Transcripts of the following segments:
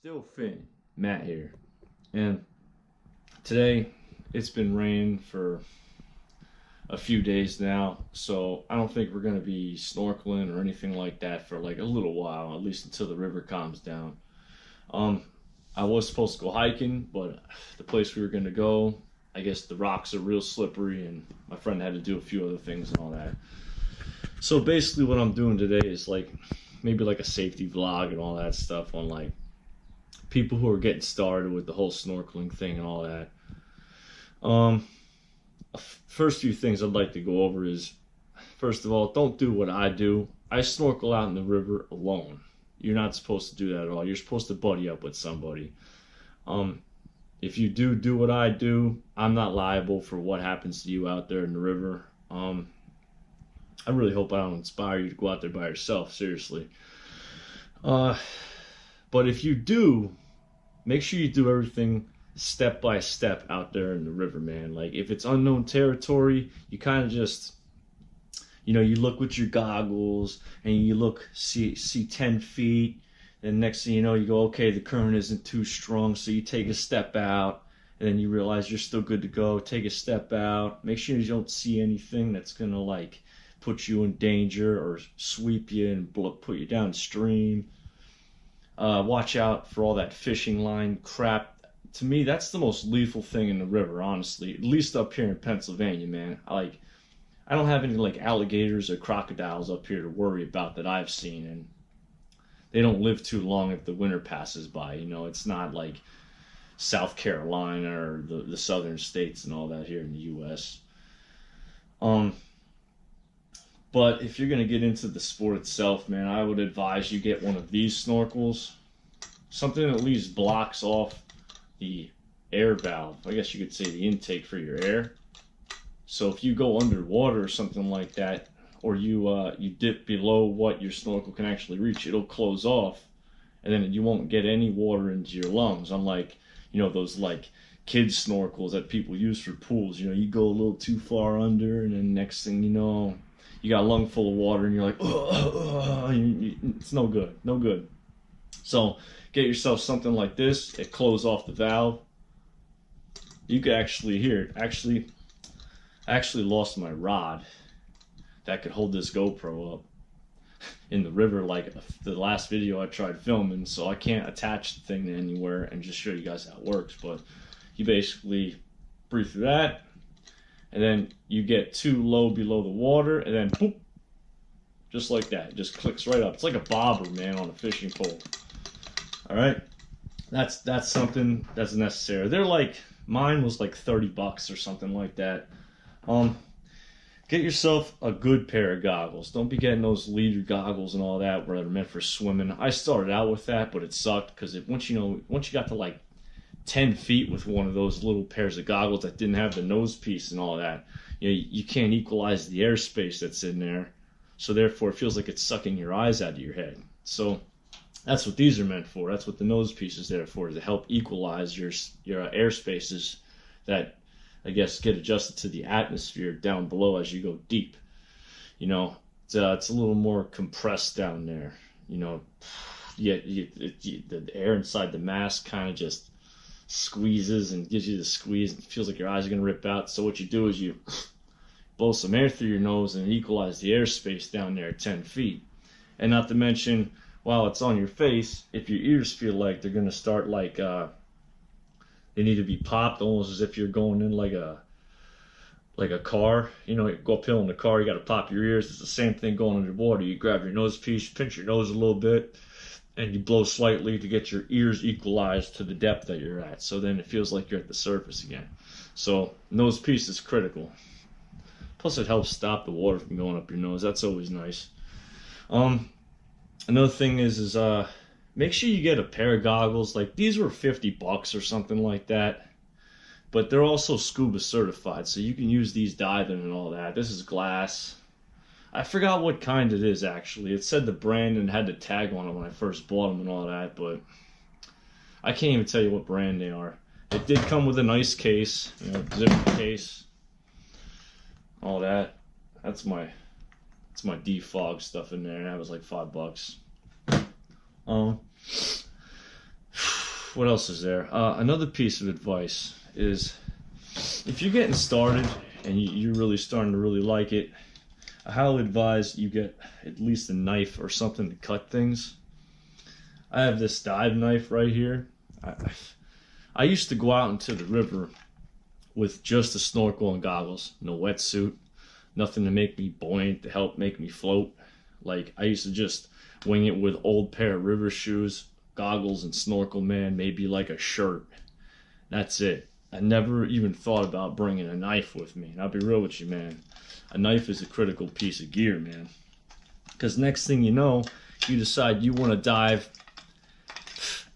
STILLFIN, Matt here, and today it's been raining for a few days now, so I don't think we're going to be snorkeling or anything like that for like a little while, at least until the river calms down. I was supposed to go hiking, but the place we were going to go, I guess the rocks are real slippery, and my friend had to do a few other things and all that. So basically what I'm doing today is like maybe like a safety vlog and all that stuff on like people who are getting started with the whole snorkeling thing and all that. First few things I'd like to go over is, first of all, don't do what I do. I snorkel out in the river alone. You're not supposed to do that at all. You're supposed to buddy up with somebody. If you do what I do, I'm not liable for what happens to you out there in the river. I really hope I don't inspire you to go out there by yourself, seriously. But if you do, make sure you do everything step by step out there in the river, man. Like if it's unknown territory, you kind of just, you look with your goggles and you look, see 10 feet. And next thing you know, you go, okay, the current isn't too strong. So you take a step out and then you realize you're still good to go. Take a step out. Make sure you don't see anything that's going to like put you in danger or sweep you and put you downstream. Watch out for all that fishing line crap. To me, that's the most lethal thing in the river, honestly. At least up here in Pennsylvania, man. I don't have any like alligators or crocodiles up here to worry about that I've seen, and they don't live too long if the winter passes by. It's not like South Carolina or the southern states and all that here in the U.S. But if you're going to get into the sport itself, man, I would advise you get one of these snorkels. Something that at least blocks off the air valve. I guess you could say the intake for your air. So if you go underwater or something like that, or you dip below what your snorkel can actually reach, it'll close off, and then you won't get any water into your lungs. Unlike, those like kids snorkels that people use for pools. You go a little too far under, and then next thing you know, you got a lung full of water, and you're like, it's no good, no good. So get yourself something like this. It closes off the valve. You could actually hear it. I actually lost my rod that could hold this GoPro up in the river, like the last video I tried filming. So I can't attach the thing to anywhere and just show you guys how it works. But you basically breathe through that, and then you get too low below the water, and then boop, just like that, it just clicks right up. It's like a bobber, man, on a fishing pole. All right, that's something that's necessary. They're like, mine was like $30 or something like that. Get yourself a good pair of goggles. Don't be getting those leader goggles and all that where they're meant for swimming. I started out with that, but it sucked because once you got to like 10 feet with one of those little pairs of goggles that didn't have the nose piece and all that, you can't equalize the airspace that's in there. So therefore, it feels like it's sucking your eyes out of your head. So that's what these are meant for. That's what the nose piece is there for, to help equalize your air spaces that, I guess, get adjusted to the atmosphere down below as you go deep. It's a little more compressed down there. The air inside the mask kind of just squeezes and gives you the squeeze. It feels like your eyes are going to rip out. So what you do is you blow some air through your nose and equalize the airspace down there at 10 feet. And not to mention, while it's on your face, if your ears feel like they're going to start like they need to be popped, almost as if you're going in like a car. You go uphill in the car, you got to pop your ears. It's the same thing going underwater. You grab your nose piece, pinch your nose a little bit, and you blow slightly to get your ears equalized to the depth that you're at. So then it feels like you're at the surface again. So nose piece is critical. Plus it helps stop the water from going up your nose. That's always nice. Another thing is make sure you get a pair of goggles. Like these were $50 or something like that. But they're also scuba certified, so you can use these diving and all that. This is glass. I forgot what kind it is, actually. It said the brand and had the tag on it when I first bought them and all that, but I can't even tell you what brand they are. It did come with a nice case, zipper case, all that. That's my defog stuff in there. That was like $5. what else is there? Another piece of advice is, if you're getting started and you're really starting to really like it, I highly advise you get at least a knife or something to cut things. I have this dive knife right here. I used to go out into the river with just a snorkel and goggles, no wetsuit, nothing to make me buoyant, to help make me float. Like, I used to just wing it with old pair of river shoes, goggles and snorkel, man, maybe like a shirt. That's it. I never even thought about bringing a knife with me. And I'll be real with you, man. A knife is a critical piece of gear, man. Because next thing you know, you decide you want to dive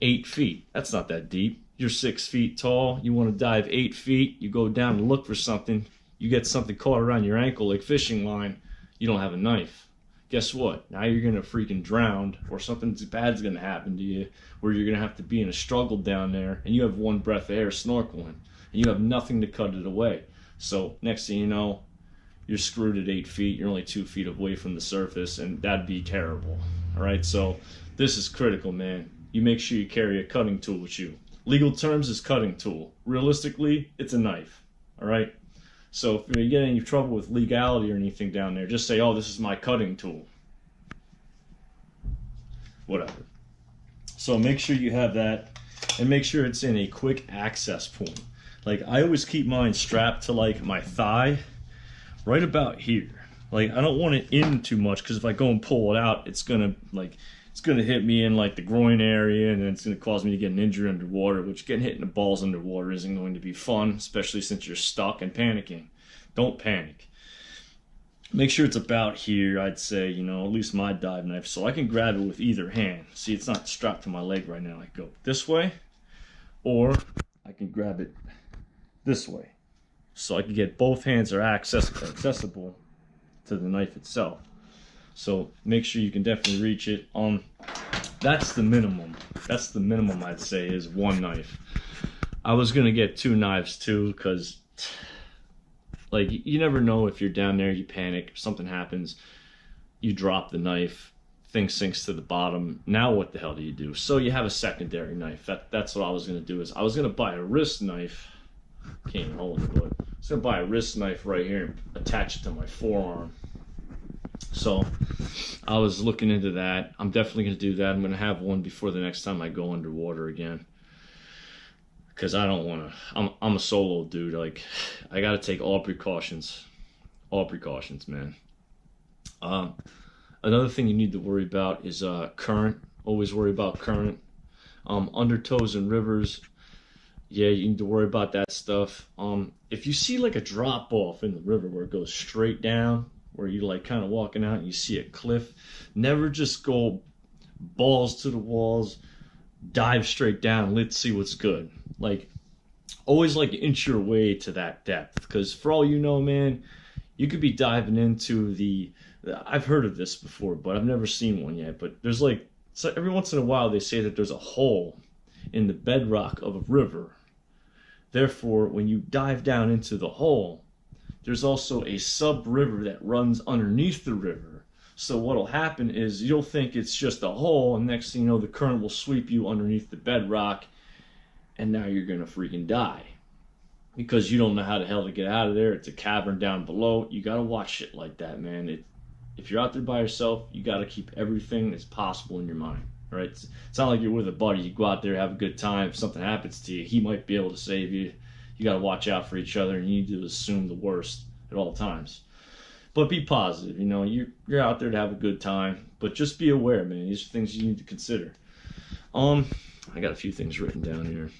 8 feet. That's not that deep. You're 6 feet tall. You want to dive 8 feet. You go down to look for something. You get something caught around your ankle like fishing line. You don't have a knife. Guess what? Now you're going to freaking drown, or something bad's going to happen to you where you're going to have to be in a struggle down there, and you have one breath of air snorkeling, and you have nothing to cut it away. So next thing you know, you're screwed at 8 feet. You're only 2 feet away from the surface, and that'd be terrible. All right, so this is critical, man. You make sure you carry a cutting tool with you. Legal terms is cutting tool. Realistically, it's a knife. All right? So if you get in any trouble with legality or anything down there, just say, oh, this is my cutting tool. Whatever. So make sure you have that, and make sure it's in a quick access point. Like, I always keep mine strapped to like my thigh, right about here. Like, I don't want it in too much, because if I go and pull it out, it's gonna hit me in like the groin area, and then it's gonna cause me to get an injury underwater, which getting hit in the balls underwater isn't going to be fun, especially since you're stuck and panicking. Don't panic. Make sure it's about here, I'd say, you know, at least my dive knife, so I can grab it with either hand. See, it's not strapped to my leg right now. I go this way, or I can grab it this way. So I can get both hands are accessible to the knife itself. So make sure you can definitely reach it. That's the minimum. That's the minimum, I'd say, is one knife. I was gonna get 2 knives too, because like, you never know, if you're down there, you panic, something happens, you drop the knife, thing sinks to the bottom. Now what the hell do you do? So you have a secondary knife. That's what I was gonna do. Is I was gonna buy a wrist knife. Can't even hold it, but I was gonna buy a wrist knife right here and attach it to my forearm. So I was looking into that. I'm definitely going to do that. I'm going to have one before the next time I go underwater again, because I don't want to. I'm a solo dude. Like, I got to take all precautions. All precautions, man. Another thing you need to worry about is current. Always worry about current. Undertows in rivers, yeah, you need to worry about that stuff. If you see like a drop off in the river where it goes straight down, where you're like kind of walking out and you see a cliff, never just go balls to the walls, dive straight down, let's see what's good. Like, always like inch your way to that depth, because for all you know, man, you could be diving into I've heard of this before, but I've never seen one yet, but there's like, so every once in a while they say that there's a hole in the bedrock of a river. Therefore, when you dive down into the hole, there's also a sub-river that runs underneath the river. So what'll happen is you'll think it's just a hole, and next thing you know, the current will sweep you underneath the bedrock, and now you're gonna freaking die, because you don't know how the hell to get out of there. It's a cavern down below. You gotta watch shit like that, man. If you're out there by yourself, you gotta keep everything that's possible in your mind. Right? It's not like you're with a buddy. You go out there, have a good time. If something happens to you, he might be able to save you. You got to watch out for each other, and you need to assume the worst at all times. But be positive. You know, you're out there to have a good time, but just be aware, man. These are things you need to consider. I got a few things written down here.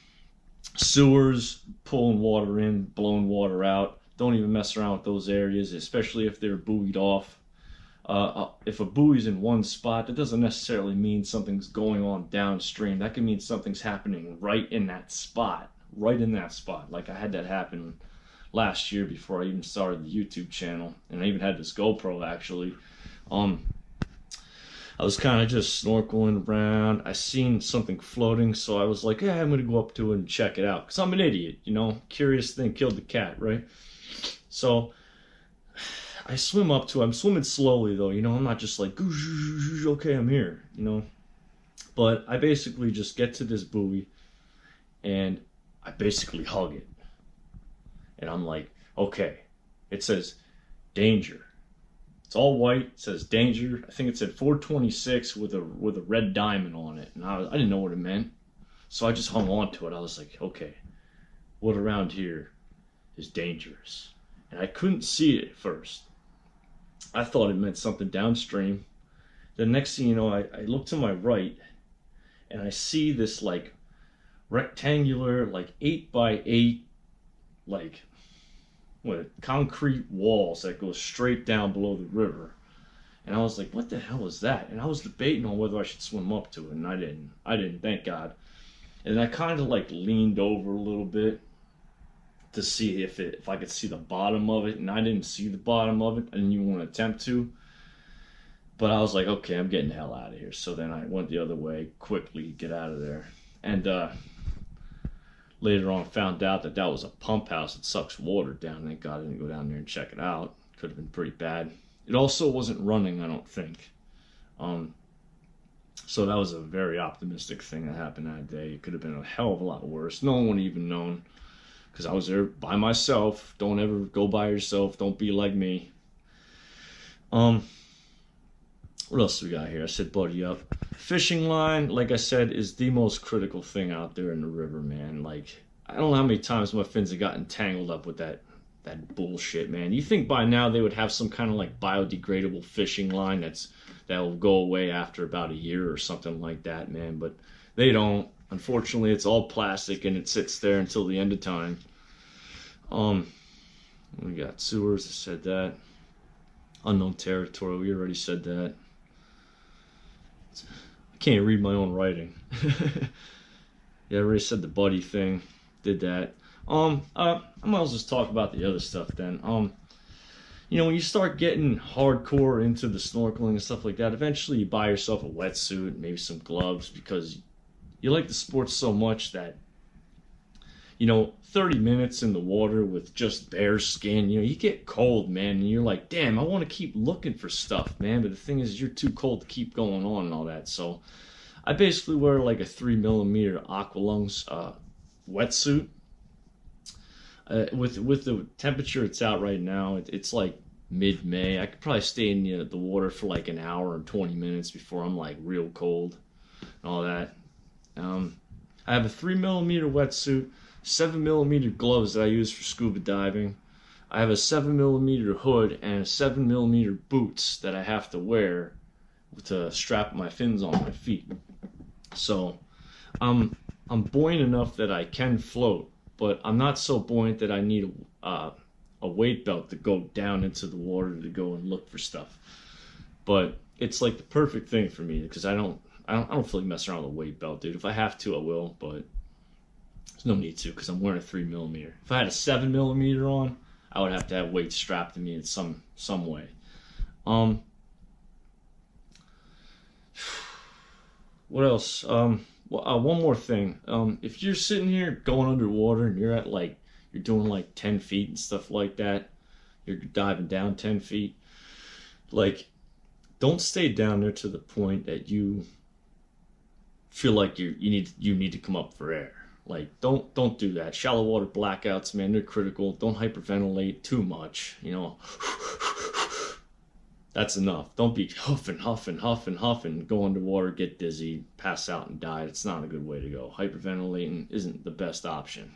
Sewers, pulling water in, blowing water out. Don't even mess around with those areas, especially if they're buoyed off. If a buoy's in one spot, that doesn't necessarily mean something's going on downstream. That can mean something's happening right in that spot. Right in that spot. Like, I had that happen last year before I even started the YouTube channel, and I even had this GoPro actually. I was kind of just snorkeling around. I seen something floating, so I was like, yeah, I'm gonna go up to it and check it out, because I'm an idiot, you know. Curious thing killed the cat, right? So I swim up to it. I'm swimming slowly though, you know. I'm not just like, okay, I'm here, you know. But I basically just get to this buoy. and I basically hug it. And I'm like, okay, it says danger. It's all white, it says danger. I think it said 426 with a red diamond on it. And I didn't know what it meant. So I just hung on to it. I was like, okay, what around here is dangerous? And I couldn't see it at first. I thought it meant something downstream. The next thing you know, I look to my right and I see this like rectangular, like 8x8, like what, concrete walls that go straight down below the river. And I was like, what the hell is that? And I was debating on whether I should swim up to it, and I didn't, thank God. And I kind of like leaned over a little bit to see if I could see the bottom of it, and I didn't see the bottom of it. I didn't even want to attempt to. But I was like, okay, I'm getting the hell out of here. So then I went the other way, quickly get out of there. And later on found out that was a pump house that sucks water down. Thank God I didn't go down there and check it out. Could have been pretty bad. It also wasn't running, I don't think. So that was a very optimistic thing that happened that day. It could have been a hell of a lot worse. No one would have even known, because I was there by myself. Don't ever go by yourself. Don't be like me. What else do we got here? I said buddy up. Fishing line, like I said, is the most critical thing out there in the river, man. Like, I don't know how many times my fins have gotten tangled up with that bullshit, man. You think by now they would have some kind of like biodegradable fishing line that'll go away after about a year or something like that, man. But they don't. Unfortunately, it's all plastic and it sits there until the end of time. We got sewers, I said that. Unknown territory, we already said that. I can't read my own writing. Yeah, I already said the buddy thing. Did that. I might as well just talk about the other stuff then. You know, when you start getting hardcore into the snorkeling and stuff like that, eventually you buy yourself a wetsuit, maybe some gloves, because you like the sport so much that, you know, 30 minutes in the water with just bare skin, you know, you get cold, man, and you're like, damn, I want to keep looking for stuff, man, but the thing is, you're too cold to keep going on and all that. So I basically wear like a 3mm Aqualungs wetsuit. With the temperature it's out right now, it's like mid-May. I could probably stay in the water for like an hour and 20 minutes before I'm like real cold and all that. I have a 3mm wetsuit, 7mm gloves that I use for scuba diving. I have a 7mm hood and 7mm boots that I have to wear to strap my fins on my feet. So I'm buoyant enough that I can float, but I'm not so buoyant that I need a weight belt to go down into the water to go and look for stuff. But it's like the perfect thing for me, because I don't feel like messing around with a weight belt, dude. If I have to, I will, but there's no need to, because I'm wearing a 3mm. If I had a 7mm on, I would have to have weights strapped to me in some way. What else? One more thing. If you're sitting here going underwater and you're doing like 10 feet and stuff like that, you're diving down 10 feet, like, don't stay down there to the point that you feel like you need to come up for air. Like, don't do that. Shallow water blackouts, man, they're critical. Don't hyperventilate too much, you know. That's enough. Don't be huffing, go underwater, get dizzy, pass out and die. It's not a good way to go. Hyperventilating isn't the best option.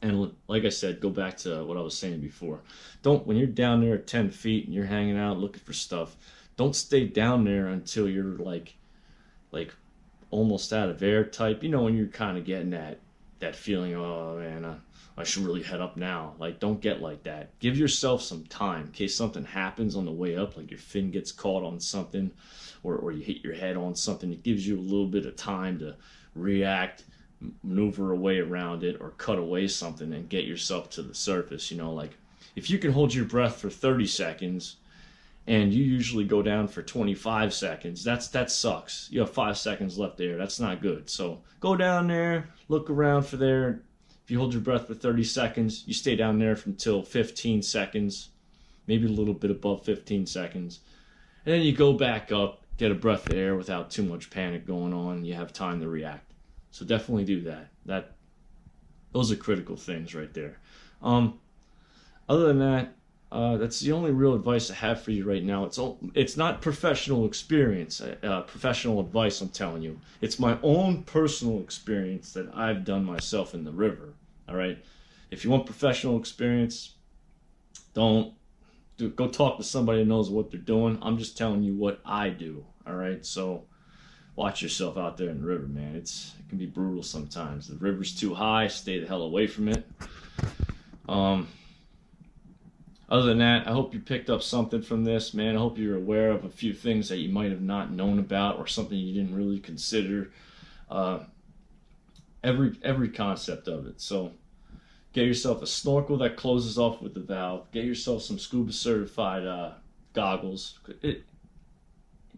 And like I said, go back to what I was saying before. When you're down there at 10 feet and you're hanging out looking for stuff, don't stay down there until you're like almost out of air type. You know, when you're kind of getting that feeling, oh man, I should really head up now. Like, don't get like that. Give yourself some time in case something happens on the way up, like your fin gets caught on something, or you hit your head on something. It gives you a little bit of time to react, maneuver away around it, or cut away something and get yourself to the surface. You know, like, if you can hold your breath for 30 seconds and you usually go down for 25 seconds, that sucks. You have 5 seconds left there. That's not good. So go down there, look around for there. If you hold your breath for 30 seconds, you stay down there until 15 seconds, maybe a little bit above 15 seconds. And then you go back up, get a breath of air without too much panic going on. You have time to react. So definitely do that. Those are critical things right there. Other than that, that's the only real advice I have for you right now. It's not professional experience, professional advice. I'm telling you, it's my own personal experience that I've done myself in the river. All right. If you want professional experience, go talk to somebody that knows what they're doing. I'm just telling you what I do. All right. So watch yourself out there in the river, man. It can be brutal sometimes. The river's too high. Stay the hell away from it. Other than that, I hope you picked up something from this, man. I hope you're aware of a few things that you might have not known about, or something you didn't really consider. Every concept of it. So get yourself a snorkel that closes off with the valve. Get yourself some scuba certified goggles.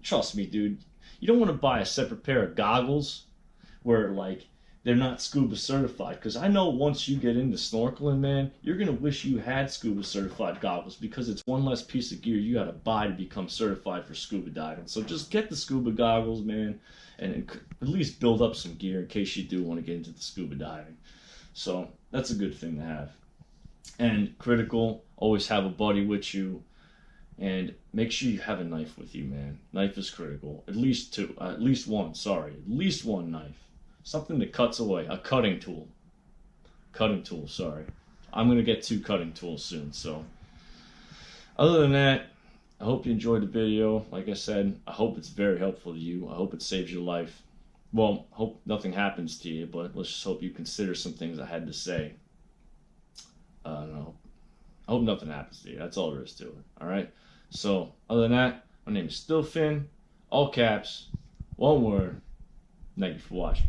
Trust me, dude. You don't want to buy a separate pair of goggles where like they're not scuba certified, because I know once you get into snorkeling, man, you're gonna wish you had scuba certified goggles, because it's one less piece of gear you gotta buy to become certified for scuba diving. So just get the scuba goggles, man, and at least build up some gear in case you do want to get into the scuba diving. So that's a good thing to have. And critical, always have a buddy with you, and make sure you have a knife with you, man. Knife is critical. At least one knife. Something that cuts away. A cutting tool. Sorry. I'm going to get 2 cutting tools soon. So, other than that, I hope you enjoyed the video. Like I said, I hope it's very helpful to you. I hope it saves your life. Well, hope nothing happens to you, but let's just hope you consider some things I had to say. No. I hope nothing happens to you. That's all there is to it. Alright? So, other than that, my name is STILLFIN. All caps. One word. Thank you for watching.